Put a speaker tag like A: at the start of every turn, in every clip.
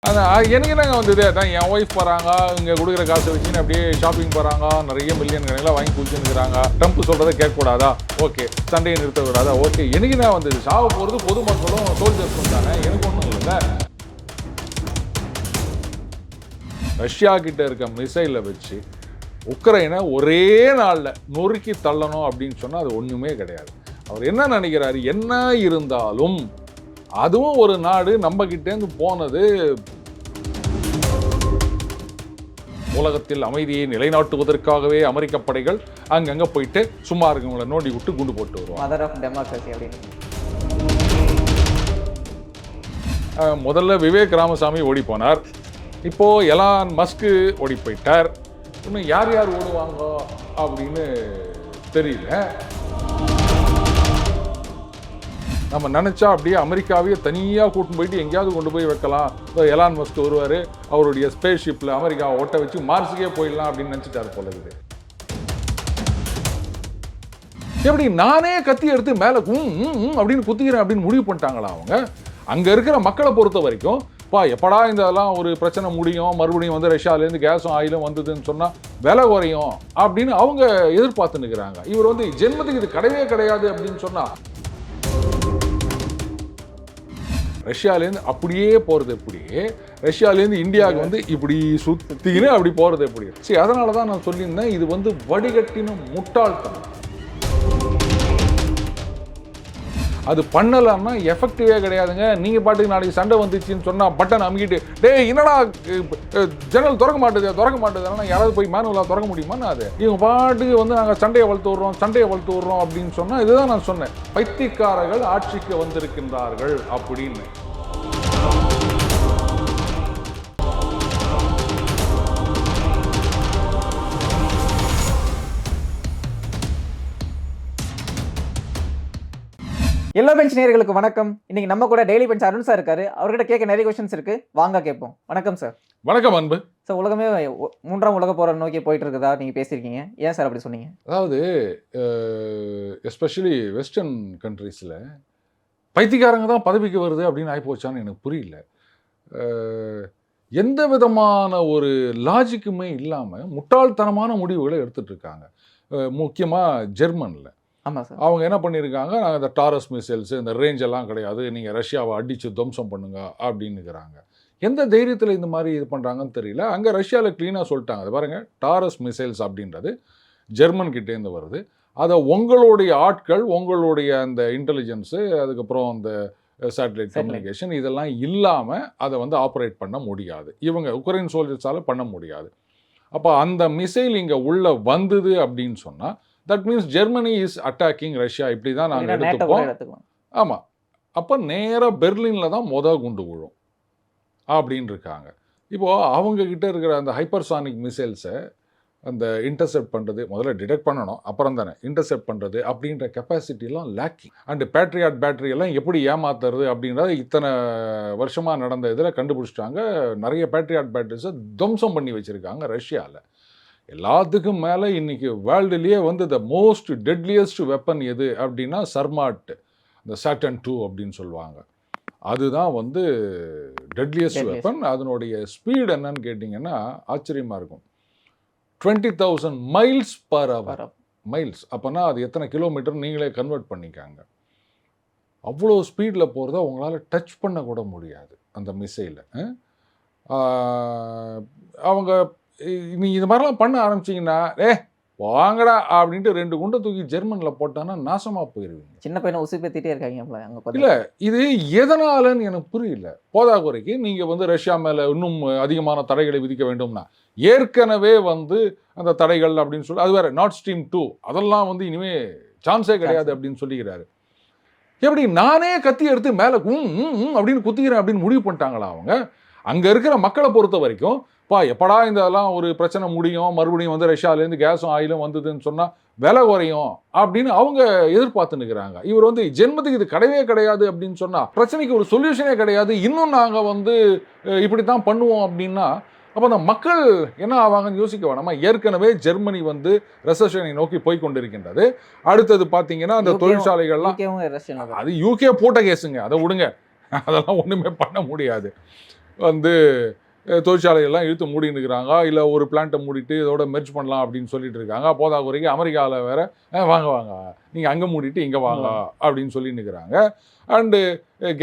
A: எனக்கு என்னங்க வந்தது அதான் என் ஒய்ஃப் போகிறாங்க இங்கே கொடுக்குற காசை வச்சுன்னு அப்படியே ஷாப்பிங் போகிறாங்க நிறைய மில்லியன் கணக்கில் வாங்கி குடிச்சுன்னுக்குறாங்க. ட்ரம்ப் சொல்கிறத கேட்கக்கூடாதா? ஓகே. சண்டையை நிறுத்தக்கூடாதா? ஓகே. எனக்கு என்ன வந்தது? சாவ போகிறது பொதுமக்களும் சோல்ஜர்ஸும் தானே, எனக்கு ஒன்றும் இல்லைல்ல. ரஷ்யா கிட்ட இருக்க மிசைலை வச்சு உக்ரைனை ஒரே நாளில் நொறுக்கி தள்ளணும் அப்படின்னு சொன்னால் அது ஒன்றுமே கிடையாது. அவர் என்ன நினைக்கிறாரு? என்ன இருந்தாலும் அதுவும் ஒரு நாடு நம்ம கிட்டேருந்து போனது உலகத்தில் அமைதியை நிலைநாட்டுவதற்காகவே அமெரிக்க படைகள் அங்கங்க போயிட்டு சும்மா இருக்கவங்களை நோண்டி விட்டு குண்டு போட்டு வருவாங்க. முதல்ல விவேக் ராமசாமி ஓடி போனார், இப்போ எலான் மஸ்கு ஓடி போயிட்டார். இன்னும் யார் யார் ஓடுவாங்க அப்படின்னு தெரியல. நம்ம நினச்சா அப்படியே அமெரிக்காவையே தனியாக கூட்டின்னு போயிட்டு எங்கேயாவது கொண்டு போய் வைக்கலாம். இப்போ எலான் மஸ்க் வருவார், அவருடைய ஸ்பேஸ் ஷிப்பில் அமெரிக்காவை ஒட்ட வச்சு மார்ஸுக்கே போயிடலாம் அப்படின்னு நினச்சிட்டாரு போல இருக்குது. எப்படி நானே கத்தி எடுத்து மேலே அப்படின்னு குத்திக்கிறேன் அப்படின்னு முடிவு பண்ணிட்டாங்களா அவங்க? அங்கே இருக்கிற மக்களை பொறுத்த வரைக்கும் எப்படா இதெல்லாம் ஒரு பிரச்சனை முடியும், மறுபடியும் வந்து ரஷ்யாவிலேருந்து கேஸும் ஆயிலும் வந்ததுன்னு சொன்னால் விலை குறையும் அப்படின்னு அவங்க எதிர்பார்த்து நிற்கிறாங்க. இவர் வந்து ஜென்மத்துக்கு இது கிடையவே கிடையாது அப்படின்னு சொன்னால் ரஷ்யாவிலேருந்து அப்படியே போகிறது எப்படி, ரஷ்யாவிலேருந்து இந்தியாவுக்கு வந்து இப்படி சுற்றிக்கின்னு அப்படி போகிறது எப்படி? சரி, அதனால தான் நான் சொல்லியிருந்தேன் இது வந்து வடிகட்டின முட்டாள்தனம். அது பண்ணலாம்னா எஃபெக்டிவே கிடையாதுங்க. நீங்கள் பாட்டுக்கு நாளைக்கு சண்டை வந்துச்சுன்னு சொன்னால் பட்டன் அமுக்கிட்டு என்னடா ஜன்னல் திறக்க மாட்டேது ஆனால் யாராவது போய் மேனுவலாக திறக்க முடியுமான்னு அது இவங்க பாட்டுக்கு வந்து நாங்கள் சண்டையை வளர்த்து விட்றோம் அப்படின்னு சொன்னால் இதுதான் நான் சொன்னேன், பைத்தியக்காரர்கள் ஆட்சிக்கு வந்திருக்கின்றார்கள் அப்படின்னு.
B: எல்லோ பெஞ்ச் நேயர்களுக்கு வணக்கம். இன்னைக்கு நம்ம கூட டெய்லி பெஞ்ச் அருண் சார் இருக்காரு. அவர்கிட்ட கேட்க நிறைய கொஸ்டின்ஸ் இருக்கு, வாங்க கேட்போம். வணக்கம் சார்.
A: வணக்கம் அன்பு.
B: சார், உலகமே மூன்றாம் உலக போரை நோக்கி போயிட்டு இருக்குதா நீங்க பேசியிருக்கீங்க, ஏன் சார் அப்படி சொன்னீங்க?
A: அதாவது எஸ்பெஷலி வெஸ்டர்ன் கண்ட்ரீஸில் பைத்தியக்காரங்க தான் பதவிக்கு வருது அப்படின்னு ஆகிப்போச்சான்னு எனக்கு புரியல. எந்த விதமான ஒரு லாஜிக்குமே இல்லாமல் முட்டாள்தனமான முடிவுகளை எடுத்துகிட்டு இருக்காங்க. முக்கியமாக ஜெர்மனில்
B: ஆமாம் சார்,
A: அவங்க என்ன பண்ணியிருக்காங்க, நாங்கள் இந்த டாரஸ் மிசைல்ஸு இந்த ரேஞ்ச் எல்லாம் கிடையாது, நீங்கள் ரஷ்யாவை அடித்து துவம்சம் பண்ணுங்க அப்படின்னுக்கிறாங்க. எந்த தைரியத்தில் இந்த மாதிரி இது பண்ணுறாங்கன்னு தெரியல. அங்கே ரஷ்யாவில் க்ளீனாக சொல்லிட்டாங்க, அது பாருங்கள் டாரஸ் மிசைல்ஸ் அப்படின்றது ஜெர்மன் கிட்டேருந்து வருது, அதை உங்களுடைய ஆட்கள் உங்களுடைய அந்த இன்டெலிஜென்ஸு அதுக்கப்புறம் அந்த சேட்டலைட் கம்யூனிகேஷன் இதெல்லாம் இல்லாமல் அதை வந்து ஆப்ரேட் பண்ண முடியாது, இவங்க உக்ரைன் சோல்ஜர்ஸால் பண்ண முடியாது. அப்போ அந்த மிசைல் இங்கே உள்ளே வந்தது அப்படின்னு சொன்னால் that means Germany is attacking Russia, இப்படி தான் நாங்கள் எடுத்துப்போம். ஆமாம், அப்போ நேராக பெர்லினில் தான் குண்டு விழும் அப்படின்னு இருக்காங்க. இப்போது அவங்கக்கிட்ட இருக்கிற அந்த ஹைப்பர்சானிக் மிசைல்ஸை அந்த இன்டர்செப்ட் பண்ணுறது, முதல்ல டிடெக்ட் பண்ணணும், அப்புறம் தானே இன்டர்செப்ட் பண்ணுறது அப்படின்ற கெப்பாசிட்டிலாம் லேக்கிங். அண்டு பேட்ரியாட் பேட்டரியெல்லாம் எப்படி ஏமாத்துறது அப்படின்றத இத்தனை வருஷமாக நடந்த இதில் கண்டுபிடிச்சிட்டாங்க. நிறைய பேட்ரியாட் பேட்டரிஸை துவம்சம் பண்ணி வச்சுருக்காங்க ரஷ்யாவில். எல்லாத்துக்கும் மேலே இன்றைக்கி வேர்ல்டுலேயே வந்து த மோஸ்ட் டெட்லியஸ்ட் வெப்பன் எது அப்படின்னா சர்மாட், இந்த சாட்டன் 2 அப்படின்னு சொல்லுவாங்க, அதுதான் வந்து டெட்லியஸ்ட் வெப்பன். அதனுடைய ஸ்பீடு என்னன்னு கேட்டிங்கன்னா ஆச்சரியமாக இருக்கும், 20,000 மைல்ஸ் பர் ஹவர். மைல்ஸ் அப்போனா அது எத்தனை கிலோமீட்டர் நீங்களே கன்வெர்ட் பண்ணிக்காங்க. அவ்வளோ ஸ்பீடில் போகிறத உங்களால் டச் பண்ண கூட முடியாது அந்த மிசைலை. அவங்க நீங்கள் இது மாதிரிலாம் பண்ண ஆரம்பிச்சிங்கன்னா வாங்கடா அப்படின்ட்டு 2 குண்டை தூக்கி ஜெர்மனில் போட்டான்னா நாசமாக போயிடுவீங்க.
B: சின்ன பையனை உசுப்பேத்திட்டே இருக்காங்க.
A: இல்லை, இது எதனாலன்னு எனக்கு புரியல. போதாக்குறைக்கு நீங்கள் வந்து ரஷ்யா மேலே இன்னும் அதிகமான தடைகளை விதிக்க வேண்டும்னா, ஏற்கனவே வந்து அந்த தடைகள் அப்படின்னு சொல்லி அது வேறு நார்ட் ஸ்ட்ரீம் 2 அதெல்லாம் வந்து இனிமேல் சான்ஸே கிடையாது அப்படின்னு சொல்லிக்கிறாரு. எப்படி நானே கத்தி எடுத்து மேலே அப்படின்னு குத்திக்கிறேன் அப்படின்னு முடிவு பண்ணிட்டாங்களா அவங்க? அங்கே இருக்கிற மக்களை பொறுத்த வரைக்கும் எப்படா இதெல்லாம் ஒரு பிரச்சனை முடியும், மறுபடியும் வந்து ரஷ்யாவிலேருந்து கேஸும் ஆயிலும் வந்ததுன்னு சொன்னால் விலை குறையும் அப்படின்னு அவங்க எதிர்பார்த்து நிற்கிறாங்க. இவர் வந்து ஜென்மத்துக்கு இது கிடையவே கிடையாது அப்படின்னு சொன்னால் பிரச்சனைக்கு ஒரு சொல்யூஷனே கிடையாது, இன்னும் நாங்கள் வந்து இப்படி தான் பண்ணுவோம் அப்படின்னா அப்போ அந்த மக்கள் என்ன ஆவாங்கன்னு யோசிக்க வேணாமா? ஏற்கனவே ஜெர்மனி வந்து ரெசெஷனை நோக்கி போய் கொண்டிருக்கின்றது. அடுத்தது பார்த்தீங்கன்னா அந்த தொழிற்சாலைகள்லாம், அது யூகே போட்ட கேஸுங்க, அதை விடுங்க, அதெல்லாம் ஒன்றுமே பண்ண முடியாது. வந்து தொழிற்சாலைகள்லாம் இழுத்து மூடின்னு இருக்கிறாங்க, இல்லை ஒரு பிளான்ட்டை மூடிட்டு இதோட மெர்ஜ் பண்ணலாம் அப்படின்னு சொல்லிட்டு இருக்காங்க. போதாக்குறைக்கு அமெரிக்காவில் வேற வாங்க வாங்க நீங்கள் அங்கே மூடிட்டு இங்கே வாங்க அப்படின்னு சொல்லின்னு இருக்கிறாங்க. அண்டு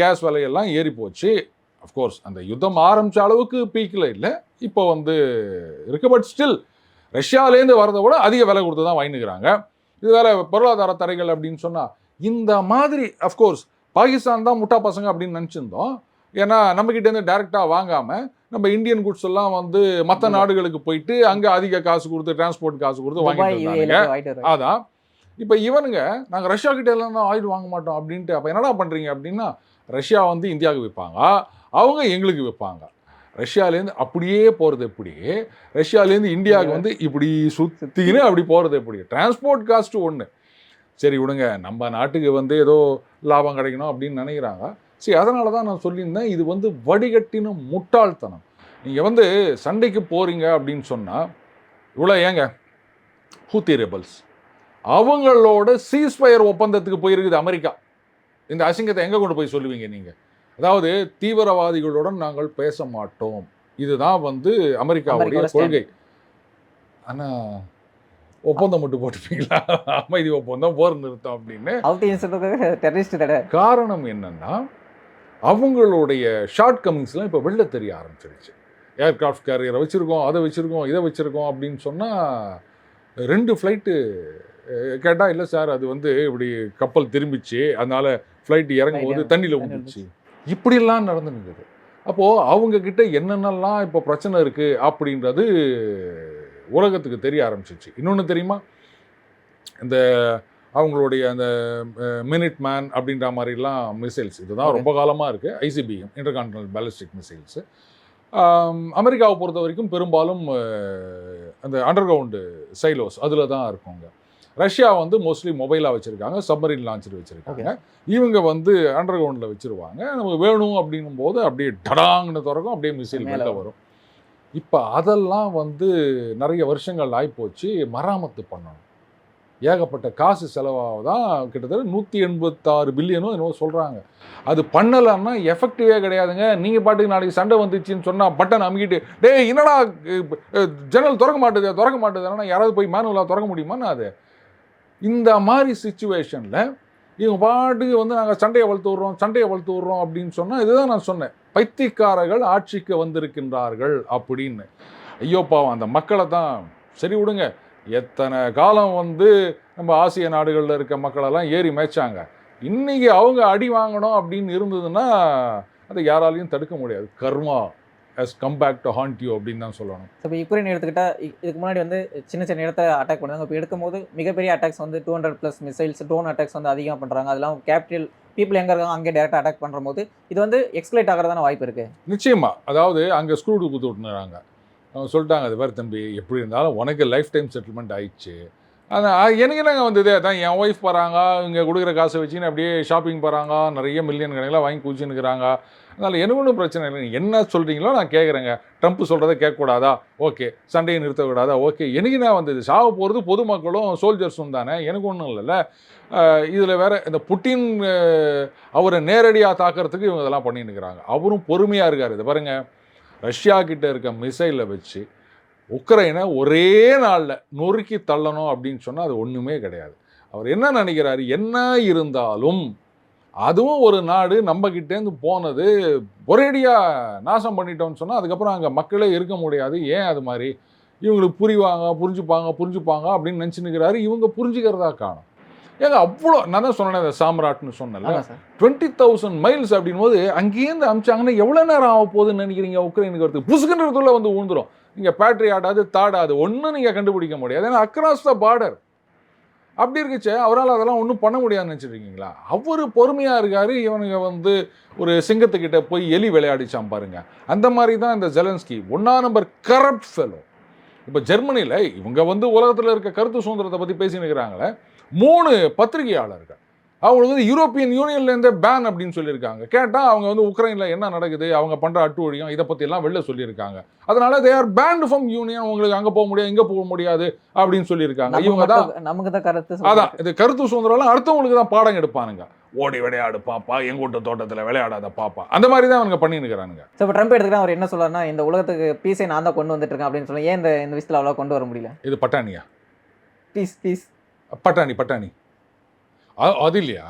A: கேஸ் விலையெல்லாம் ஏறி போச்சு. அஃப்கோர்ஸ் அந்த யுத்தம் ஆரம்பித்த அளவுக்கு பீக்கில் இல்லை, இப்போ வந்து இருக்குது. பட் ஸ்டில் ரஷ்யாவிலேருந்து வரதை விட அதிக விலை கொடுத்து தான் வாங்கினுக்கிறாங்க. இது வேற பொருளாதார தடைகள் அப்படின்னு சொன்னால் இந்த மாதிரி அஃப்கோர்ஸ் பாகிஸ்தான் தான் முட்டா பசங்க அப்படின்னு நினச்சிருந்தோம். ஏன்னா நம்மக்கிட்டேருந்து டைரெக்டாக வாங்காமல் நம்ம இந்தியன் குட்ஸ் எல்லாம் வந்து மற்ற நாடுகளுக்கு போயிட்டு அங்கே அதிக காசு கொடுத்து டிரான்ஸ்போர்ட் காசு கொடுத்து வாங்கிட்டு. அதான் இப்போ இவனுங்க நாங்கள் ரஷ்யா கிட்ட எல்லாம் தான் ஆயில் வாங்க மாட்டோம் அப்படின்ட்டு. அப்போ என்னடா பண்ணுறீங்க அப்படின்னா, ரஷ்யா வந்து இந்தியாவுக்கு விற்பாங்க, அவங்க எங்களுக்கு விற்பாங்க. ரஷ்யாவிலேருந்து அப்படியே போகிறது எப்படி, ரஷ்யாவிலேருந்து இந்தியாவுக்கு வந்து இப்படி சுற்றிக்கின்னு அப்படி போகிறது எப்படி? டிரான்ஸ்போர்ட் காஸ்ட்டு ஒன்று. சரி விடுங்க, நம்ம நாட்டுக்கு வந்து ஏதோ லாபம் கிடைக்கணும் அப்படின்னு நினைக்கிறாங்க. சரி, அதனால தான் நான் சொல்லியிருந்தேன், இது வந்து வடிகட்டின முட்டாள்தனம். நீங்கள் வந்து சண்டைக்கு போகிறீங்க அப்படின்னு சொன்னால் இவ்வளோ ஏங்க ஹூத்தி ரெபல்ஸ் அவங்களோட சீஸ்ஃபயர் ஒப்பந்தத்துக்கு போயிருக்குது அமெரிக்கா. இந்த அசிங்கத்தை எங்கே கொண்டு போய் சொல்லுவீங்க நீங்கள்? அதாவது தீவிரவாதிகளுடன் நாங்கள் பேச மாட்டோம், இதுதான் வந்து அமெரிக்காவுடைய கொள்கை. ஆனால் ஒப்பந்தம் மட்டும் போட்டுப்பீங்களா? அமைதி ஒப்பந்தம், போர் நிறுத்தம் அப்படின்னு. காரணம் என்னன்னா, அவங்களுடைய ஷார்ட் கமிங்ஸ்லாம் இப்போ வெளில தெரிய ஆரம்பிச்சிருச்சு. ஏர்கிராஃப்ட் கேரியரை வச்சுருக்கோம், அதை வச்சுருக்கோம், இதை வச்சுருக்கோம் அப்படின்னு சொன்னால் 2 ஃப்ளைட்டு கேட்டால் இல்லை சார் அது வந்து இப்படி கப்பல் திரும்பிச்சு, அதனால் ஃப்ளைட்டு இறங்கும் போது தண்ணியில் விழுந்துச்சு, இப்படிலாம் நடந்துருக்குது. அப்போது அவங்கக்கிட்ட என்னென்னலாம் இப்போ பிரச்சனை இருக்குது அப்படின்றது உலகத்துக்கு தெரிய ஆரம்பிச்சிச்சு. இன்னொன்று தெரியுமா, இந்த அவங்களுடைய அந்த மினிட் மேன் அப்படின்ற மாதிரிலாம் மிசைல்ஸ் இதுதான் ரொம்ப காலமாக இருக்குது. ICBM, intercontinental ballistic missiles. அமெரிக்காவை பொறுத்த வரைக்கும் பெரும்பாலும் அந்த அண்டர் கிரவுண்டு சைலோஸ் அதில் தான் இருக்குங்க. ரஷ்யா வந்து மோஸ்ட்லி மொபைலாக வச்சுருக்காங்க, சப்மரீன் லான்ச்சர் வச்சுருக்காங்க. இவங்க வந்து அண்டர் கிரவுண்டில் வச்சுருவாங்க. நமக்கு வேணும் அப்படின்னும் போது அப்படியே டடாங்னு திறக்கும், அப்படியே மிசைல் மேலே வரும். இப்போ அதெல்லாம் வந்து நிறைய வருஷங்கள் ஆகிப்போச்சு, மராமத்து பண்ணணும். ஏகப்பட்ட காசு செலவாக தான், கிட்டத்தட்ட 186 பில்லியனோ என்னவோ சொல்கிறாங்க. அது பண்ணலைன்னா எஃபெக்டிவே கிடையாதுங்க. நீங்கள் பாட்டுக்கு நாளைக்கு சண்டை வந்துச்சுன்னு சொன்னால் பட்டன் அமுக்கிட்டு என்னடா ஜன்னல் திறக்க மாட்டேதுன்னா யாராவது போய் மேனுவலாக திறக்க முடியுமான்னு? அது இந்த மாதிரி சிச்சுவேஷனில் இவங்க பாட்டுக்கு வந்து நாங்கள் சண்டையை வளர்த்து விட்றோம் அப்படின்னு சொன்னால், இதுதான் நான் சொன்னேன், பைத்தியக்காரர்கள் ஆட்சிக்கு வந்திருக்கின்றார்கள் அப்படின்னு. ஐயோ பாவம் அந்த மக்களை தான். சரி விடுங்க, எத்தனை காலம் வந்து நம்ம ஆசிய நாடுகளில் இருக்க மக்களெல்லாம் ஏறி மேய்ச்சாங்க. இன்றைக்கி அவங்க அடி வாங்கணும் அப்படின்னு இருந்ததுன்னா அதை யாராலையும் தடுக்க முடியாது. கர்மா has come back to haunt you அப்படின்னு தான் சொல்லணும்.
B: இப்போ யுக்ரைன் எடுத்துக்கிட்டால் இதுக்கு முன்னாடி வந்து சின்ன சின்ன இடத்த அட்டாக் பண்ணுறாங்க. இப்போ எடுக்கும்போது மிகப்பெரிய அட்டாக்ஸ் வந்து 200+ மிசைல்ஸ், ட்ரோன் அட்டாக்ஸ் வந்து அதிகமாக பண்ணுறாங்க. அதெல்லாம் கேபிட்டல் பீப்புள் எங்கே இருக்காங்க அங்கே டேரெக்டாக அட்டாக் பண்ணுற போது இது வந்து எக்ஸ்பிளைட் ஆகிறதான வாய்ப்பு இருக்குது.
A: நிச்சயமாக. அதாவது அங்கே ஸ்க்ரூடு குத்து விட்டுறாங்க. அவங்க சொல்லிட்டாங்க, அது வேறு தம்பி, எப்படி இருந்தாலும் உனக்கு லைஃப் டைம் செட்டில்மெண்ட் ஆயிடுச்சு. ஆனால் எனக்கு என்னங்க வந்தது, அதான் என் ஒய்ஃப் போகிறாங்க, இங்கே கொடுக்குற காசை வச்சுன்னு அப்படியே ஷாப்பிங் போகிறாங்க, நிறைய மில்லியன் கணக்கில் வாங்கி குச்சின்னுக்கிறாங்க. அதனால் எனக்கு ஒன்றும் பிரச்சனை இல்லை. என்ன சொல்கிறீங்களோ நான் கேட்குறேங்க. ட்ரம்ப் சொல்கிறத கேட்கக்கூடாதா? ஓகே. சண்டையை நிறுத்தக்கூடாதா? ஓகே. எனக்கு என்ன வந்தது, சாவ போகிறது பொதுமக்களும் சோல்ஜர்ஸும் தானே, எனக்கு ஒன்றும் இல்லைல்ல. இதில் வேறு இந்த புட்டின் அவரை நேரடியாக தாக்கிறதுக்கு இவங்க இதெல்லாம் பண்ணின்னு இருக்கிறாங்க. அவரும் பொறுமையாக இருக்கார். இது பாருங்கள், ரஷ்யா கிட்ட இருக்க மிசைலை வச்சு உக்ரைனை ஒரே நாளில் நொறுக்கி தள்ளணும் அப்படின்னு சொன்னால் அது ஒன்றுமே கிடையாது. அவர் என்ன நினைக்கிறாரு, என்ன இருந்தாலும் அதுவும் ஒரு நாடு நம்மக்கிட்டேருந்து போனது ஒரேடியாக நாசம் பண்ணிட்டோம்னு சொன்னால் அதுக்கப்புறம் அங்கே மக்களே இருக்க முடியாது. ஏன் அது மாதிரி இவங்களுக்கு புரிஞ்சுப்பாங்க அப்படின்னு நினச்சின்னுக்கிறாரு. இவங்க புரிஞ்சுக்கிறதா காணும். ஏங்க அவ்வளோ, நான் தான் சொன்னேன் இந்த சாம்ராட்னு சொன்னேன்ல, 20,000 மைல்ஸ் அப்படின் போது அங்கேருந்து அமிச்சாங்கன்னா எவ்வளோ நேரம் ஆக போகுதுன்னு நினைக்கிறீங்க? உக்ரைனுக்கு வரதுக்கு புசுக்குன்றதுக்குள்ளே வந்து ஊந்துடும். நீங்கள் பேட்ரியாட்டாது தாடாது ஒன்றும் நீங்கள் கண்டுபிடிக்க முடியாது. ஏன்னா அக்ராஸ் த பார்டர் அப்படி இருக்குச்சு. அவரால் அதெல்லாம் ஒன்றும் பண்ண முடியாதுன்னு நினச்சிருக்கீங்களா? அவர் பொறுமையாக இருக்கார். இவனுங்க வந்து ஒரு சிங்கத்துக்கிட்ட போய் எலி விளையாடிச்சான் பாருங்க. அந்த மாதிரி தான் இந்த ஜெலன்ஸ்கி 1 நம்பர் கரப்ட் ஃபெலோ. இப்போ ஜெர்மனியில் இவங்க வந்து உலகத்தில் இருக்க கருத்து சுதந்திரத்தை பற்றி பேசின்னு இருக்கிறாங்களே, 3 பத்திரிகையாளர்கள் அவங்களுக்கு வந்து யூரோப்பியன் யூனியன்லேருந்தே பேன் அப்படின்னு சொல்லியிருக்காங்க. கேட்டால் அவங்க வந்து உக்ரைனில் என்ன நடக்குது, அவங்க பண்ணுற அட்டுவழியும் இதை பற்றியெல்லாம் வெளில சொல்லியிருக்காங்க. அதனால they are banned from union, உங்களுக்கு அங்கே போக முடியாது இங்கே போக முடியாது அப்படின்னு சொல்லியிருக்காங்க. இவங்க தான் நமக்கு தான் கருத்து, அதான் இது கருத்து சுதந்திரம்லாம் அடுத்தவங்களுக்கு தான் பாடம் எடுப்பானுங்க. ஓடி விளையாடு பாப்பா, எங்கூட்ட தோட்டத்தில் விளையாடாத பாப்பா, அந்த மாதிரி தான் அவனுங்க பண்ணின்னு இருக்கிறானுங்க.
B: ஸோ இப்போ ட்ரம்ப் எடுத்துக்கிட்டா அவர் என்ன சொல்றாருன்னா, இந்த உலகத்துக்கு பீஸை நான் தான் கொண்டு வந்துட்டு இருக்கேன் அப்படின்னு சொல்லி, ஏன் இந்த விஷயத்தில் அவ்வளோ கொண்டு வர முடியல?
A: இது பட்டாணியா?
B: பீஸ்
A: பட்டாணி அது இல்லையா?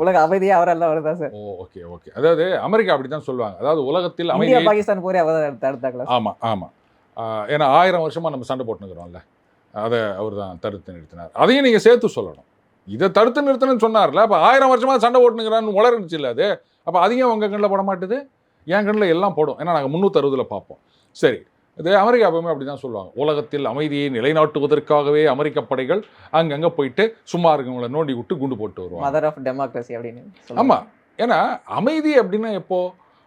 B: உலக அமைதியே அவரால் தான் வருதா சார்?
A: ஓ, ஓகே ஓகே. அதாவது அமெரிக்கா அப்படி தான் சொல்லுவாங்க. அதாவது உலகத்தில்
B: இந்தியா
A: அமைதி.
B: பாகிஸ்தான் போரே அவர் தடுத்தாங்களா?
A: ஆமாம். ஏன்னா 1000 வருஷமாக நம்ம சண்டை போட்டுக்கிறோம்ல, அதை அவர் தான் தடுத்து நிறுத்தினார். அதையும் நீங்கள் சேர்த்து சொல்லணும். இதை தடுத்து நிறுத்தணும்னு சொன்னார்ல, அப்போ 1000 வருஷமாக சண்டை போட்டுக்கிறான்னு உளர்ந்துச்சு இல்லை அது. அப்போ அதையும் உங்கள் கண்ணில் போட மாட்டுது, என் கண்ணில் எல்லாம் போடும். ஏன்னா நாங்கள் 360 பார்ப்போம். சரி, இது அமெரிக்கா எப்பவுமே அப்படி தான் சொல்லுவாங்க. உலகத்தில் அமைதியை நிலைநாட்டுவதற்காகவே அமெரிக்க படைகள் அங்கங்கே போயிட்டு சும்மா இருக்கவங்களை நோண்டி விட்டு குண்டு போட்டு வருவாங்க.
B: மதர் ஆஃப் டெமோக்ரஸி அப்படின்னு.
A: ஆமாம், ஏன்னா அமைதி அப்படின்னா எப்போ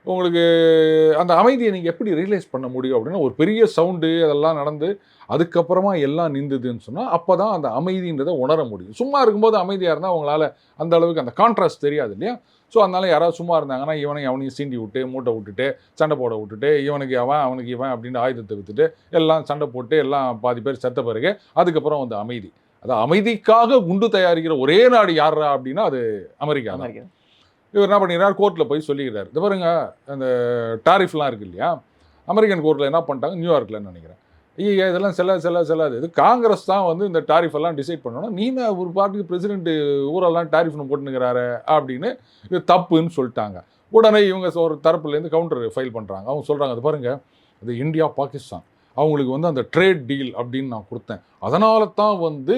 A: உங்களுக்கு அந்த அமைதியை நீங்கள் எப்படி ரியலைஸ் பண்ண முடியும் அப்படின்னா, ஒரு பெரிய சவுண்டு அதெல்லாம் நடந்து அதுக்கப்புறமா எல்லாம் நின்றுதுன்னு சொன்னால் அப்போ தான் அந்த அமைதின்றதை உணர முடியும். சும்மா இருக்கும்போது அமைதியாக இருந்தால் அவங்களால அந்த அளவுக்கு அந்த கான்ட்ராஸ்ட் தெரியாது இல்லையா? ஸோ அதனால யாராவது சும்மா இருந்தாங்கன்னா அவனையும் சீண்டி விட்டு மூட்டை விட்டுட்டு சண்டை போட விட்டுட்டு இவனுக்கு அவனுக்கு இவன் அப்படின்னு ஆயுதத்தை விட்டுட்டு எல்லாம் சண்டை போட்டு எல்லாம் பாதி பேர் செத்த பிறகு அதுக்கப்புறம் வந்து அமைதி. அதான் அமைதிக்காக குண்டு தயாரிக்கிற ஒரே நாடு யாரா அப்படின்னா அது அமெரிக்கா தான். இவர் என்ன பண்ணிக்கிறார், கோர்ட்டில் போய் சொல்லிக்கிறார், இது பாருங்க அந்த டாரிஃப்லாம் இருக்கு இல்லையா, அமெரிக்கன் கோர்ட்டில் என்ன பண்ணிட்டாங்க, நியூயார்க்கில்னு நினைக்கிறேன், ஐயா இதெல்லாம் செல்லாது, இது காங்கிரஸ் தான் வந்து இந்த டாரிஃப் எல்லாம் டிசைட் பண்ணணும், நீனா ஒரு பாட்டுக்கு பிரசிடென்ட் ஊரெல்லாம் டாரிஃப்னு போட்டுனுக்கிறாரு அப்படின்னு இது தப்புன்னு சொல்லிட்டாங்க. உடனே இவங்க ஒரு தரப்புலேருந்து கவுண்டர் ஃபைல் பண்ணுறாங்க. அவங்க சொல்கிறாங்க, அது பாருங்க அது இந்தியா பாகிஸ்தான் அவங்களுக்கு வந்து அந்த ட்ரேட் டீல் அப்படின்னு நான் கொடுத்தேன், அதனால தான் வந்து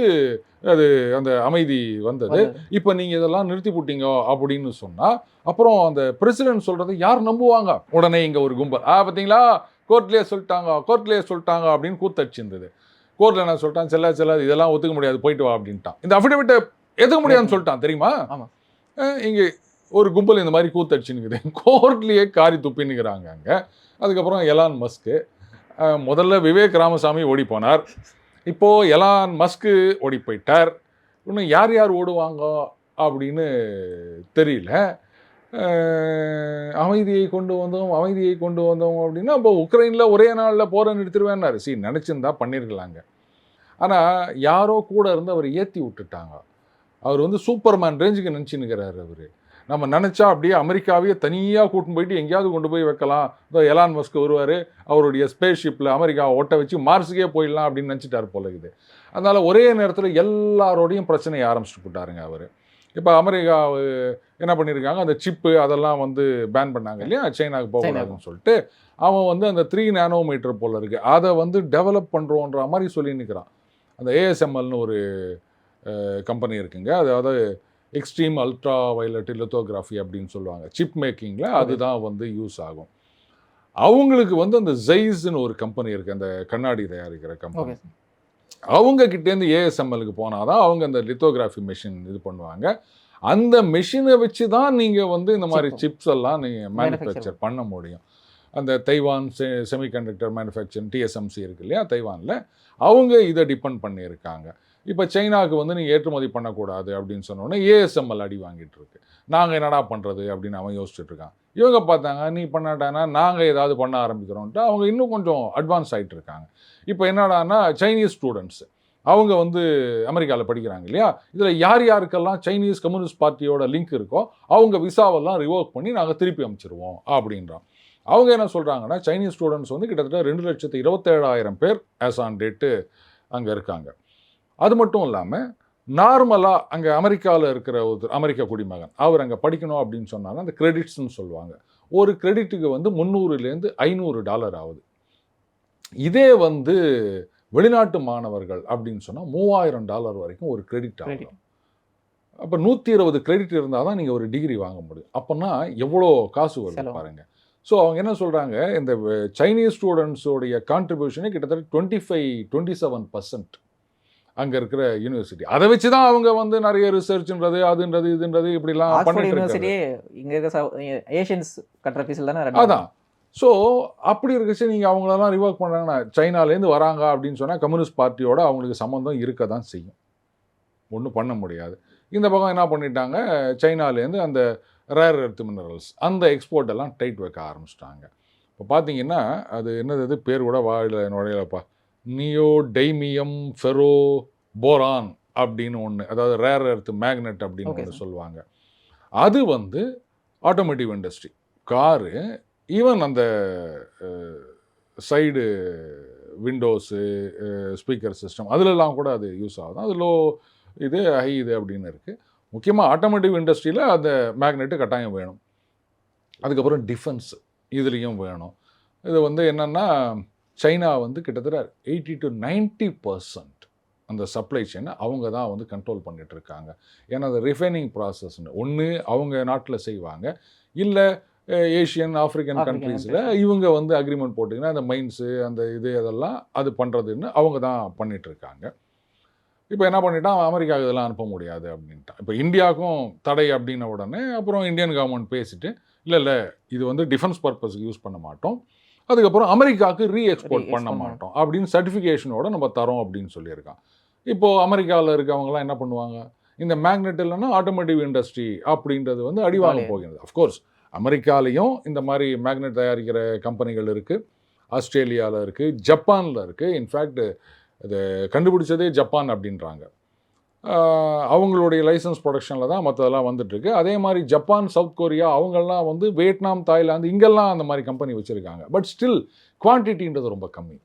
A: அது அந்த அமைதி வந்தது, இப்போ நீங்கள் இதெல்லாம் நிறுத்தி போட்டீங்க அப்படின்னு சொன்னால் அப்புறம் அந்த பிரசிடென்ட் சொல்கிறத யார் நம்புவாங்க? உடனே இங்கே ஒரு கும்பல் பார்த்தீங்களா கோர்ட்லேயே சொல்லிட்டாங்க அப்படின்னு கூத்தடிச்சிருந்தது. கோர்ட்டில் என்ன சொல்லிட்டான், செல்லாது இதெல்லாம் ஒத்துக்க முடியாது, போயிட்டு வா அப்படின்ட்டான். இந்த அஃபிடவிட்டை எதுக்க முடியாதுன்னு சொல்லிட்டான் தெரியுமா? இங்கே ஒரு கும்பல் இந்த மாதிரி கூத்தடிச்சுன்னுக்குது, கோர்ட்லேயே காரி துப்பின்னுக்கிறாங்க அங்கே. அதுக்கப்புறம் எலான் மஸ்க்கு, முதல்ல விவேக் ராமசாமி ஓடி போனார், இப்போது எலான் மஸ்க்கு ஓடி போயிட்டார். இன்னும் யார் ஓடுவாங்க அப்படின்னு தெரியல. அமைதியை கொண்டு வந்தோம் அப்படின்னா இப்போ உக்ரைனில் ஒரே நாளில் போரை நிறுத்திடுவேன்னாரு. நினச்சிருந்தா பண்ணியிருக்கலாங்க. ஆனால் யாரோ கூட இருந்து அவர் ஏற்றி விட்டுட்டாங்க. அவர் வந்து சூப்பர்மேன் ரேஞ்சுக்கு நினச்சின்னுக்கிறாரு. அவர் நம்ம நினச்சா அப்படியே அமெரிக்காவையே தனியாக கூட்டின்னு போயிட்டு எங்கேயாவது கொண்டு போய் வைக்கலாம், இதோ எலான் மஸ்க் வருவார், அவருடைய ஸ்பேஸ் ஷிப்பில் அமெரிக்காவை ஒட்ட வச்சு மார்ஸுக்கே போயிடலாம் அப்படின்னு நினச்சிட்டார் போல இது. அதனால் ஒரே நேரத்தில் எல்லாரோடையும் பிரச்சனையை ஆரம்பிச்சுட்டு போட்டாருங்க அவர். இப்போ அமெரிக்கா என்ன பண்ணியிருக்காங்க, அந்த சிப்பு அதெல்லாம் வந்து பேன் பண்ணாங்க இல்லையா, சைனாவுக்கு போகக்கூடாதுன்னு சொல்லிட்டு. அவன் வந்து அந்த 3 நானோமீட்டர் போல் இருக்குது, அதை வந்து டெவலப் பண்ணுறோன்ற மாதிரி சொல்லி நிற்கிறான். அந்த ஏஎஸ்எம்எல்னு ஒரு கம்பெனி இருக்குங்க, அதாவது எக்ஸ்ட்ரீம் அல்ட்ரா வயலட் லித்தோகிராஃபி அப்படின்னு சொல்லுவாங்க, சிப் மேக்கிங்கில் அதுதான் வந்து யூஸ் ஆகும். அவங்களுக்கு வந்து அந்த ஜெய்ஸ்ன்னு ஒரு கம்பெனி இருக்குது, அந்த கண்ணாடி தயாரிக்கிற கம்பெனி. அவங்க கிட்டேருந்து ஏஎஸ்எம்எலுக்கு போனால் தான் அவங்க அந்த லித்தோகிராஃபி மெஷின் இது பண்ணுவாங்க. அந்த மெஷினை வச்சு தான் நீங்கள் வந்து இந்த மாதிரி சிப்ஸ் எல்லாம் நீங்கள் மேனுஃபேக்சர் பண்ண முடியும். அந்த தைவான் செமிகண்டக்டர் மேனுஃபேக்சரிங் டிஎஸ்எம்சி இருக்கு இல்லையா தைவானில், அவங்க இதை டிபெண்ட் பண்ணியிருக்காங்க. இப்போ சைனாவுக்கு வந்து நீங்கள் ஏற்றுமதி பண்ணக்கூடாது அப்படின்னு சொன்னோன்னே ஏஎஸ்எம்எல் அடி வாங்கிட்டு இருக்கு. நாங்கள் என்னடா பண்ணுறது அப்படின்னு அவன் யோசிச்சுட்டு இருக்கான். இவங்க பார்த்தாங்க, நீ பண்ணாட்டானா நாங்கள் ஏதாவது பண்ண ஆரம்பிக்கிறோன்ட்டு அவங்க இன்னும் கொஞ்சம் அட்வான்ஸ் ஆகிட்டு இருக்காங்க. இப்போ என்னடானா சைனீஸ் ஸ்டூடெண்ட்ஸ் அவங்க வந்து அமெரிக்காவில் படிக்கிறாங்க இல்லையா, இதில் யாருக்கெல்லாம் சைனீஸ் கம்யூனிஸ்ட் பார்ட்டியோட லிங்க் இருக்கோ அவங்க விசாவெல்லாம் ரிவோக் பண்ணி நாங்கள் திருப்பி அமைச்சிருவோம் அப்படின்றான். அவங்க என்ன சொல்கிறாங்கன்னா, சைனீஸ் ஸ்டூடெண்ட்ஸ் வந்து கிட்டத்தட்ட 2,27,000 பேர் ஆஸ் ஆன் டேட்டு அங்கே இருக்காங்க. அது மட்டும் இல்லாமல் நார்மலாக அங்கே அமெரிக்காவில் இருக்கிற ஒரு அமெரிக்க குடிமகன் அவர் அங்கே படிக்கணும் அப்படின்னு சொன்னாலும் அந்த கிரெடிட்ஸ்ன்னு சொல்லுவாங்க, ஒரு கிரெடிட்டுக்கு வந்து $300 to $500 ஆகுது. இதே வந்து வெளிநாட்டு மாணவர்கள் அப்படின்னு சொன்னால் $3,000 வரைக்கும் ஒரு கிரெடிட் ஆகும். அப்போ 120 கிரெடிட் இருந்தால் தான் நீங்கள் ஒரு டிகிரி வாங்க முடியும். அப்போனா எவ்வளோ காசு வருது பாருங்கள். ஸோ அவங்க என்ன சொல்கிறாங்க, இந்த சைனீஸ் ஸ்டூடெண்ட்ஸோடைய கான்ட்ரிபியூஷனே கிட்டத்தட்ட 27% அங்கே இருக்கிற யூனிவர்சிட்டி. அதை வச்சு தான் அவங்க வந்து நிறைய ரிசர்ச்ன்றது அதுன்றது இதுன்றது இப்படிலாம் பண்ணிட்டு இருக்காங்க.
B: இங்கே ஏஷியன்ஸ் கட்டுற ஃபீஸில் தானே
A: அதான். ஸோ அப்படி இருக்குச்சு, நீங்கள் அவங்களெல்லாம் ரிவோக் பண்ணுறாங்கன்னா சைனாலேருந்து வராங்க அப்படின்னு சொன்னால் கம்யூனிஸ்ட் பார்ட்டியோட அவங்களுக்கு சம்மந்தம் இருக்க தான் செய்யும், ஒன்றும் பண்ண முடியாது. இந்த பக்கம் என்ன பண்ணிட்டாங்க, சைனாலேருந்து அந்த ரேர் எர்த் மினரல்ஸ் அந்த எக்ஸ்போர்ட் எல்லாம் டைட் வைக்க ஆரம்பிச்சிட்டாங்க. இப்போ பார்த்தீங்கன்னா அது என்னது பேர் கூட வாயில் நுழையலப்பா, நியோடைமியம் ஃபெரோ போரான் அப்படின்னு ஒன்று, அதாவது ரேர் எர்த் மேக்னெட் அப்படின்னு ஒன்று சொல்லுவாங்க. அது வந்து ஆட்டோமேட்டிவ் இண்டஸ்ட்ரி, காரு, ஈவன் அந்த சைடு விண்டோஸு, ஸ்பீக்கர் சிஸ்டம் அதிலெல்லாம் கூட அது யூஸ் ஆகுது. அது லோ இது, ஹை இது அப்படின்னு இருக்குது. முக்கியமாக ஆட்டோமேட்டிவ் இண்டஸ்ட்ரியில் அந்த மேக்னெட்டு கட்டாயம் வேணும். அதுக்கப்புறம் டிஃபென்ஸ் இதுலேயும் வேணும். இது வந்து என்னென்னா, சைனா வந்து கிட்டத்தட்ட 80 to 90% அந்த சப்ளை செயினை அவங்க தான் வந்து கண்ட்ரோல் பண்ணிட்டு இருக்காங்க. ஏன்னா அந்த ரிஃபைனிங் ப்ராசஸ்ன்னு ஒன்று அவங்க நாட்டில் செய்வாங்க, இல்லை ஏஷியன் ஆஃப்ரிக்கன் கண்ட்ரீஸில் இவங்க வந்து அக்ரிமெண்ட் போட்டிங்கன்னா அந்த மைன்ஸு அந்த இது அதெல்லாம் அது பண்ணுறதுன்னு அவங்க தான் பண்ணிகிட்ருக்காங்க. இப்போ என்ன பண்ணிட்டான், அமெரிக்காவுக்கு இதெல்லாம் அனுப்ப முடியாது அப்படின்ட்டான். இப்போ இந்தியாவுக்கும் தடை அப்படின்ன உடனே அப்புறம் இந்தியன் கவர்மெண்ட் பேசிட்டு, இல்லை இது வந்து டிஃபென்ஸ் பர்பஸ்க்கு யூஸ் பண்ண மாட்டோம், அதுக்கப்புறம் அமெரிக்காவுக்கு ரீஎக்ஸ்போர்ட் பண்ண மாட்டோம் அப்படின்னு சர்டிஃபிகேஷனோட நம்ம தரோம் அப்படின்னு சொல்லியிருக்கான். இப்போது அமெரிக்காவில் இருக்கவங்கலாம் என்ன பண்ணுவாங்க, இந்த மேக்னெட் இல்லைன்னா ஆட்டோமேட்டிவ் இண்டஸ்ட்ரி அப்படின்றது வந்து அடிவாங்க போகிறது. அஃப்கோர்ஸ் அமெரிக்காலையும் இந்த மாதிரி மேக்னெட் தயாரிக்கிற கம்பெனிகள் இருக்குது, ஆஸ்திரேலியாவில் இருக்குது, ஜப்பானில் இருக்குது. இன்ஃபேக்ட் இது கண்டுபிடிச்சதே ஜப்பான் அப்படின்றாங்க. அவங்களுடைய லைசன்ஸ் ப்ரொடக்ஷனில் தான் மற்றதெல்லாம் வந்துட்டுருக்கு. அதே மாதிரி ஜப்பான், சவுத் கொரியா அவங்கெல்லாம் வந்து வியட்நாம், தாய்லாந்து இங்கெல்லாம் அந்த மாதிரி கம்பெனி வச்சுருக்காங்க. பட் ஸ்டில் குவான்டிட்டின்றது ரொம்ப கம்மி.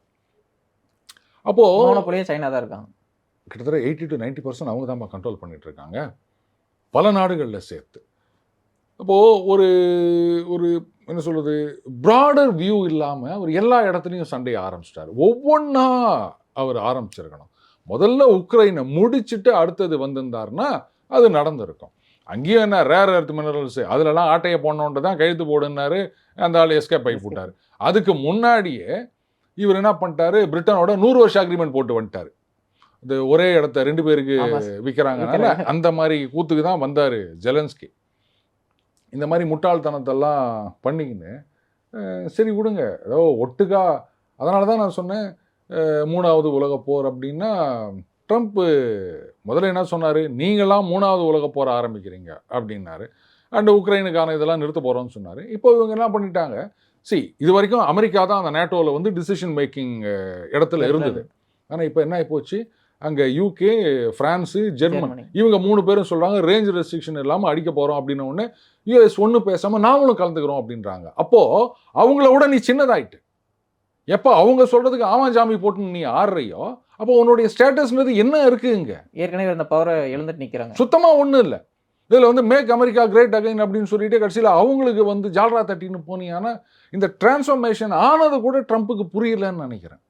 B: அப்போது சைனா தான் இருக்காங்க.
A: கிட்டத்தட்ட 80 to 90% அவங்க தான் கண்ட்ரோல் பண்ணிட்டு இருக்காங்க பல நாடுகளில் சேர்த்து. அப்போது ஒரு ஒரு என்ன சொல்கிறது, ப்ராடர் வியூ இல்லாமல் அவர் எல்லா இடத்துலையும் சண்டையை ஆரம்பிச்சிட்டார். ஒவ்வொன்றா அவர் ஆரம்பிச்சிருக்கணும். முதல்ல உக்ரைனை முடிச்சுட்டு அடுத்தது வந்திருந்தாருன்னா அது நடந்திருக்கும். அங்கேயும் என்ன ரேர் எர்த் மினரல்ஸு அதிலலாம் ஆட்டையை போடணுன்ட்டு தான் கழுத்து போடுனாரு, அந்த ஆள் எஸ்கேப் ஆகி போட்டார். அதுக்கு முன்னாடியே இவர் என்ன பண்ணிட்டாரு, பிரிட்டனோட 100 வருஷம் அக்ரிமெண்ட் போட்டு வந்துட்டார். இது ஒரே இடத்த 2 பேருக்கு விற்கிறாங்கனால அந்த மாதிரி கூத்துக்கு தான் வந்தார் ஜெலன்ஸ்கி. இந்த மாதிரி முட்டாள்தனத்தெல்லாம் பண்ணிக்கின்னு சரி விடுங்க, ஏதோ ஒட்டுக்கா. அதனால தான் நான் சொன்னேன் 3வது உலகப் போர் அப்படின்னா, ட்ரம்ப்பு முதல்ல என்ன சொன்னார், நீங்களாம் 3வது உலகப் போர் ஆரம்பிக்கிறீங்க அப்படின்னாரு. அண்ட் உக்ரைனுக்கான இதெல்லாம் நிறுத்த போகிறோம்னு சொன்னார். இப்போ இவங்க என்ன பண்ணிட்டாங்க, இது வரைக்கும் அமெரிக்கா தான் அந்த நேட்டோவில் வந்து டிசிஷன் மேக்கிங் இடத்துல இருந்தது. ஆனால் இப்போ என்ன ஆகிப்போச்சு, அங்கே யூகே, ஃப்ரான்ஸு, ஜெர்மனி இவங்க 3 பேரும் சொல்கிறாங்க ரேஞ்ச் ரெஸ்ட்ரிக்ஷன் இல்லாமல் அடிக்க போகிறோம் அப்படின்ன உடனே யூஎஸ் ஒன்றும் பேசாமல் நாங்களும் கலந்துக்கிறோம் அப்படின்றாங்க. அப்போது அவங்கள விட நீ சின்னதாயிட்டு, எப்போ அவங்க சொல்கிறதுக்கு ஆமாஞ்சாமி போட்டு நீ ஆடுறையோ அப்போ உன்னுடைய ஸ்டேட்டஸ்ன்றது என்ன இருக்குங்க.
B: ஏற்கனவே அந்த பவரை எழுந்துட்டு நிற்கிறாங்க.
A: சுத்தமாக ஒன்றும் இல்லை. இதில் வந்து மேக் அமெரிக்கா கிரேட் அகைன் அப்படின்னு சொல்லிட்டு கடைசியில் அவங்களுக்கு வந்து ஜால்ரா தட்டின்னு போனீங்கன்னா இந்த டிரான்ஸ்ஃபர்மேஷன் ஆனது கூட ட்ரம்ப்புக்கு புரியலன்னு நினைக்கிறேன்.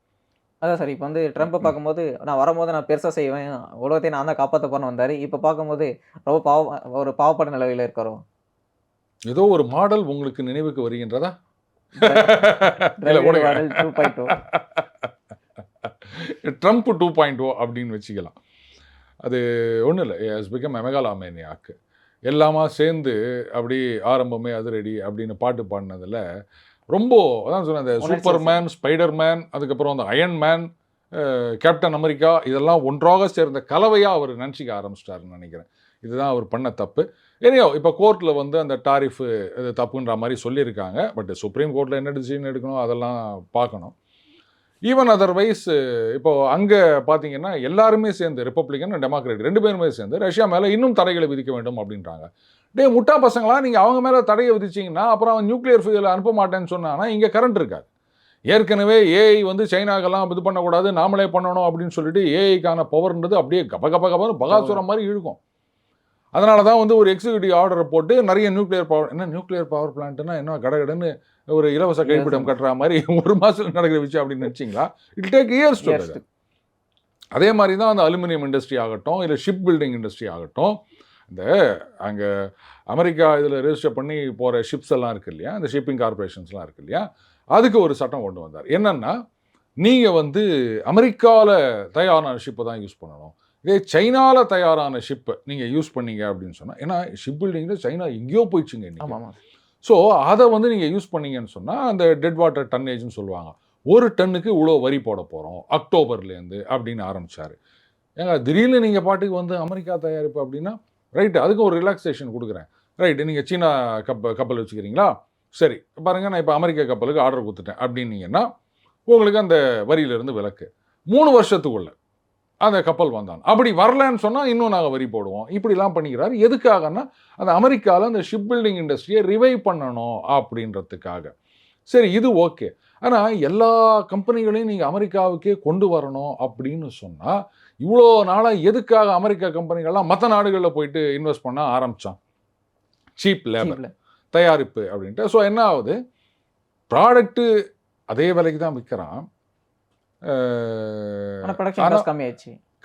B: அதான் சார், இப்போ வந்து ட்ரம்ப்பை பார்க்கும்போது நான் வரும்போது நான் பெருசாக செய்வேன், உலகத்தையும் நான் தான் காப்பாற்ற போன வந்தார். இப்போ பார்க்கும்போது ரொம்ப ஒரு பாவப்பட்ட நிலவையில் இருக்காரோ.
A: ஏதோ ஒரு மாடல் உங்களுக்கு நினைவுக்கு வருகின்றதா? ட்ரம்ப் 2.0 அப்படின்னு வச்சுக்கலாம். அது ஒன்றும் இல்லை, ஹஸ் பிகம் மெகாலாமேனியாக்கு. எல்லாமா சேர்ந்து அப்படி ஆரம்பமே அது ரெடி அப்படின்னு பாட்டு பாடினதில் ரொம்ப அதான் சொன்னேன், அந்த சூப்பர்மேன், ஸ்பைடர்மேன், அதுக்கப்புறம் அந்த அயன் மேன், கேப்டன் அமெரிக்கா இதெல்லாம் ஒன்றாக சேர்ந்த கலவையாக அவர் நினச்சிக்க ஆரம்பிச்சிட்டாருன்னு நினைக்கிறேன். இதுதான் அவர் பண்ண தப்பு. ஏனையோ இப்போ கோர்ட்டில் வந்து அந்த டாரிஃபு இது தப்புன்ற மாதிரி சொல்லியிருக்காங்க. பட் சுப்ரீம் கோர்ட்டில் என்ன டிசிஷன் எடுக்கணும் அதெல்லாம் பார்க்கணும். ஈவன் அதர்வைஸ் இப்போது அங்கே பார்த்தீங்கன்னா எல்லாருமே சேர்ந்து ரிப்பப்ளிகன், டெமோக்ராட் 2 பேருமே சேர்ந்து ரஷ்யா மேலே இன்னும் தடைகளை விதிக்க வேண்டும் அப்படின்றாங்க. முட்டா பசங்களா, நீங்கள் அவங்க மேலே தடையை விதிச்சிங்கன்னா அப்புறம் அவன் நியூக்ளியர் ஃபியூயல் அனுப்ப மாட்டேன்னு சொன்னான்னா இங்கே கரண்ட் இருக்காது. ஏற்கனவே ஏஐ வந்து சைனாக்கெல்லாம் இது பண்ணக்கூடாது, நாமளே பண்ணணும் அப்படின்னு சொல்லிட்டு ஏஐக்கான பவர்ன்றது அப்படியே கபன்னு பகாசுரம் மாதிரி இழுக்கும். அதனால தான் வந்து ஒரு எக்ஸிக்யூட்டிவ் ஆர்டரை போட்டு நிறைய நியூக்ளியர் பவர், என்ன நியூக்ளியர் பவர் பிளான்ட்னா என்ன கடகடன்னு ஒரு இலவச கைப்பிடம் கட்டுற மாதிரி 1 மாதத்தில் நடக்கிற விஷயம் அப்படின்னு நினச்சிங்களா? It take years to. அதே மாதிரி தான் அந்த அலுமினியம் இண்டஸ்ட்ரி ஆகட்டும், இல்லை ஷிப் பில்டிங் இண்டஸ்ட்ரி ஆகட்டும், இந்த அங்கே அமெரிக்கா இதில் ரெஜிஸ்டர் பண்ணி போகிற ஷிப்ஸ் எல்லாம் இருக்குது இல்லையா, இந்த ஷிப்பிங் கார்பரேஷன்ஸ்லாம் இருக்குது இல்லையா, அதுக்கு ஒரு சட்டம் கொண்டு வந்தார். என்னென்னா, நீங்கள் வந்து அமெரிக்காவில் தயாரான ஷிப்பை தான் யூஸ் பண்ணணும், இதே சைனாவில் தயாரான ஷிப்பை நீங்கள் யூஸ் பண்ணீங்க அப்படின்னு சொன்னால், ஏன்னா ஷிப் பில்டிங்கில் சைனா எங்கேயோ போயிடுச்சுங்க இன்னைக்கு. ஸோ அதை வந்து நீங்கள் யூஸ் பண்ணீங்கன்னு சொன்னால் அந்த டெட் வாட்டர் டன்னேஜ்னு சொல்லுவாங்க, 1 டன்னுக்கு இவ்வளோ வரி போட போகிறோம் அக்டோபர்லேருந்து அப்படின்னு ஆரம்பித்தார். ஏங்க திடீர்னு நீங்கள் பாட்டுக்கு வந்து அமெரிக்கா தயாரிப்பு அப்படின்னா ரைட்டு, அதுக்கு ஒரு ரிலாக்ஸேஷன் கொடுக்குறேன். ரைட்டு, நீங்கள் சீனா கப்பல் வச்சுக்கிறீங்களா, சரி பாருங்கள் நான் இப்போ அமெரிக்கா கப்பலுக்கு ஆர்டர் கொடுத்துட்டேன் அப்படின்னீங்கன்னா உங்களுக்கு அந்த வரியிலிருந்து விலக்கு 3 வருஷத்துக்குள்ள. அந்த கப்பல் வந்தான். அப்படி வரலன்னு சொன்னால் இன்னும் நாங்கள் வரி போடுவோம். இப்படிலாம் பண்ணிக்கிறாரு. எதுக்காகன்னா அந்த அமெரிக்காவில் அந்த ஷிப் பில்டிங் இண்டஸ்ட்ரியை ரிவைவ் பண்ணணும் அப்படின்றதுக்காக. சரி, இது ஓகே. ஆனால் எல்லா கம்பெனிகளையும் நீங்கள் அமெரிக்காவுக்கே கொண்டு வரணும் அப்படின்னு சொன்னால் இவ்வளோ நாளாக எதுக்காக அமெரிக்கா கம்பெனிகள்லாம் மற்ற நாடுகளில் போயிட்டு இன்வெஸ்ட் பண்ண ஆரம்பித்தான்? சீப் லேபர், தயாரிப்பு அப்படின்ட்டு. ஸோ என்ன ஆகுது, ப்ராடக்ட்டு அதே விலைக்கு தான் விற்கிறான்,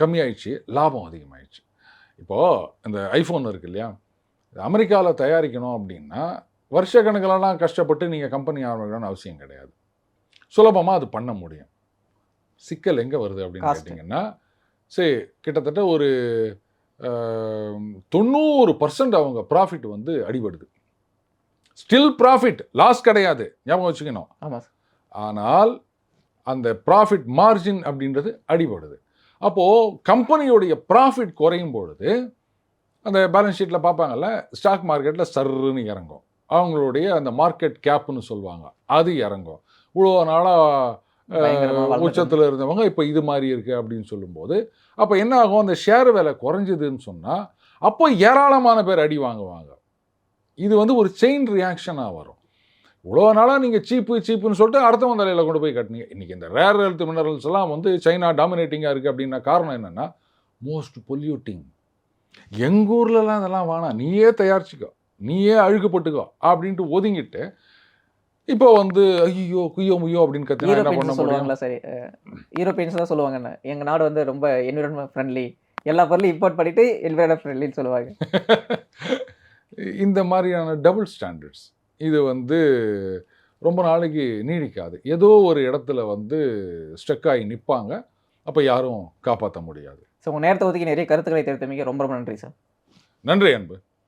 A: கம்மியாயிடுச்சு, லாபம் அதிகமாகிடுச்சு. இப்போது இந்த ஐஃபோன் இருக்கு இல்லையா, அமெரிக்காவில் தயாரிக்கணும் அப்படின்னா வருஷக்கணக்கிலலாம் கஷ்டப்பட்டு நீங்கள் கம்பெனி ஆரம்பிக்கணும்னு அவசியம் கிடையாது. சுலபமாக அது பண்ண முடியும். சிக்கல் எங்கே வருது அப்படின்னு கேட்டிங்கன்னா, சரி கிட்டத்தட்ட ஒரு 90% அவங்க ப்ராஃபிட் வந்து அடிபடுது. ஸ்டில் ப்ராஃபிட், லாஸ் கிடையாது, ஞாபகம் வச்சுக்கணும். ஆனால் அந்த ப்ராஃபிட் மார்ஜின் அப்படின்றது அடிபடுது. அப்போது கம்பெனியோடைய ப்ராஃபிட் குறையும் பொழுது அந்த பேலன்ஸ் ஷீட்டில் பார்ப்பாங்கல்ல, ஸ்டாக் மார்க்கெட்டில் சர்ன்னு இறங்கும். அவங்களுடைய அந்த மார்க்கெட் கேப்னு சொல்லுவாங்க, அது இறங்கும். இவ்வளோ நாளாக உச்சத்தில் இருந்தவங்க இப்போ இது மாதிரி இருக்குது அப்படின்னு சொல்லும்போது அப்போ என்ன ஆகும், அந்த ஷேர் விலை குறைஞ்சதுன்னு சொன்னால் அப்போ ஏராளமான பேர் அடி வாங்குவாங்க. இது வந்து ஒரு செயின் ரியாக்ஷனாக வரும். இவ்வளோ நாளாக நீங்கள் சீப்புன்னு சொல்லிட்டு அடுத்தவன் தலையில் கொண்டு போய் கட்டினீங்க. இன்றைக்கி இந்த ரேர் எர்த் மினரல்ஸ் எல்லாம் வந்து சைனா டாமினேட்டிங்காக இருக்குது அப்படின்னா காரணம் என்னென்னா மோஸ்ட் பொல்யூட்டிங். எங்கள் ஊர்லலாம் அதெல்லாம் வேணாம், நீயே தயாரிச்சிக்கோ, நீயே அழுகுப்பட்டுக்கோ அப்படின்ட்டு ஒதுங்கிட்டு இப்போ வந்து ஐயோ குய்யோ முய்யோ அப்படின்னு கத்தினா என்ன பண்ண
B: சொல்லுவாங்களா? சரி, யூரோப்பியன்ஸ் தான் சொல்லுவாங்க, எங்கள் நாடு வந்து ரொம்ப என்விரான்மெண்ட் ஃப்ரெண்ட்லி, எல்லா பொருளையும் இம்போர்ட் பண்ணிவிட்டு என்விரான்மெண்ட் ஃப்ரெண்ட்லின்னு சொல்லுவாங்க.
A: இந்த மாதிரியான டபுள் ஸ்டாண்டர்ட்ஸ் இது வந்து ரொம்ப நாளைக்கு நீடிக்காது. ஏதோ ஒரு இடத்துல வந்து ஸ்டக் ஆகி நிற்பாங்க. அப்போ யாரும் காப்பாற்ற முடியாது.
B: ஸோ உங்கள் நேரத்தை ஒதுக்கி நிறைய கருத்துக்களை தெரிவித்தமைக்கு ரொம்ப ரொம்ப நன்றி சார்.
A: நன்றி அன்பு.